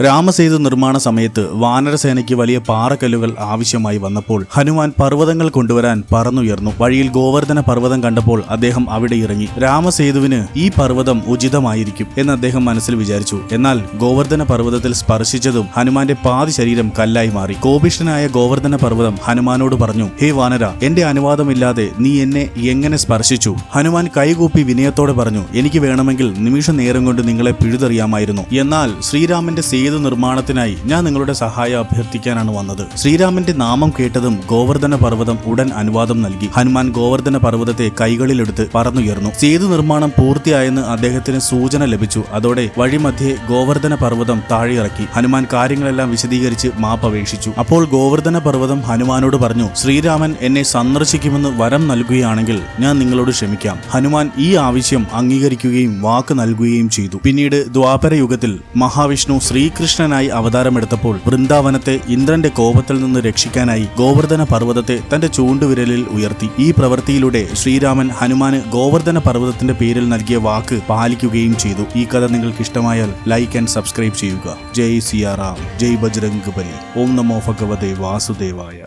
രാമസേതു നിർമ്മാണ സമയത്ത് വാനരസേനയ്ക്ക് വലിയ പാറക്കല്ലുകൾ ആവശ്യമായി വന്നപ്പോൾ ഹനുമാൻ പർവ്വതങ്ങൾ കൊണ്ടുവരാൻ പറന്നുയർന്നു. വഴിയിൽ ഗോവർദ്ധന പർവ്വതം കണ്ടപ്പോൾ അദ്ദേഹം അവിടെ ഇറങ്ങി. രാമസേതുവിന് ഈ പർവ്വതം ഉചിതമായിരിക്കും എന്ന് അദ്ദേഹം മനസ്സിൽ വിചാരിച്ചു. എന്നാൽ ഗോവർദ്ധന പർവ്വതത്തിൽ സ്പർശിച്ചതും ഹനുമാന്റെ പാതി ശരീരം കല്ലായി മാറി. കോപിഷ്ഠനായ ഗോവർദ്ധന പർവ്വതം ഹനുമാനോട് പറഞ്ഞു, ഹേ വാനര, എന്റെ അനുവാദമില്ലാതെ നീ എന്നെ എങ്ങനെ സ്പർശിച്ചു? ഹനുമാൻ കൈകൂപ്പി വിനയത്തോടെ പറഞ്ഞു, എനിക്ക് വേണമെങ്കിൽ നിമിഷ നേരം കൊണ്ട് നിങ്ങളെ പിഴുതെറിയാമായിരുന്നു. എന്നാൽ ശ്രീരാമന്റെ സേതു നിർമ്മാണത്തിനായി ഞാൻ നിങ്ങളുടെ സഹായം അഭ്യർത്ഥിക്കാനാണ് വന്നത്. ശ്രീരാമന്റെ നാമം കേട്ടതും ഗോവർദ്ധന പർവ്വതം ഉടൻ അനുവാദം നൽകി. ഹനുമാൻ ഗോവർദ്ധന പർവ്വതത്തെ കൈകളിലെടുത്ത് പറന്നുയർന്നു. സേതു നിർമ്മാണം പൂർത്തിയായെന്ന് അദ്ദേഹത്തിന് സൂചന ലഭിച്ചു. അതോടെ വഴിമധ്യേ ഗോവർദ്ധന പർവ്വതം താഴെയിറക്കി. ഹനുമാൻ കാര്യങ്ങളെല്ലാം വിശദീകരിച്ച് മാപ്പപേക്ഷിച്ചു. അപ്പോൾ ഗോവർദ്ധന പർവ്വതം ഹനുമാനോട് പറഞ്ഞു, ശ്രീരാമൻ എന്നെ സന്ദർശിക്കുമെന്ന് വരം നൽകുകയാണെങ്കിൽ ഞാൻ നിങ്ങളോട് ക്ഷമിക്കാം. ഹനുമാൻ ഈ ആവശ്യം അംഗീകരിക്കുകയും വാക്ക് നൽകുകയും ചെയ്തു. പിന്നീട് ദ്വാപര യുഗത്തിൽ മഹാവിഷ്ണു ശ്രീകൃഷ്ണനായി അവതാരമെടുത്തപ്പോൾ വൃന്ദാവനത്തെ ഇന്ദ്രന്റെ കോപത്തിൽ നിന്ന് രക്ഷിക്കാനായി ഗോവർദ്ധന പർവ്വതത്തെ തന്റെ ചൂണ്ടുവിരലിൽ ഉയർത്തി. ഈ പ്രവൃത്തിയിലൂടെ ശ്രീരാമൻ ഹനുമാന് ഗോവർദ്ധന പർവ്വതത്തിന്റെ പേരിൽ നൽകിയ വാക്ക് പാലിക്കുകയും ചെയ്തു. ഈ കഥ നിങ്ങൾക്ക് ഇഷ്ടമായാൽ ലൈക്ക് ആൻഡ് സബ്സ്ക്രൈബ് ചെയ്യുക. ജയ് സിയാറാം, ജയ് ബജ്രംഗ് ബലി. ഓം നമോ ഭഗവതേ വാസുദേവായ.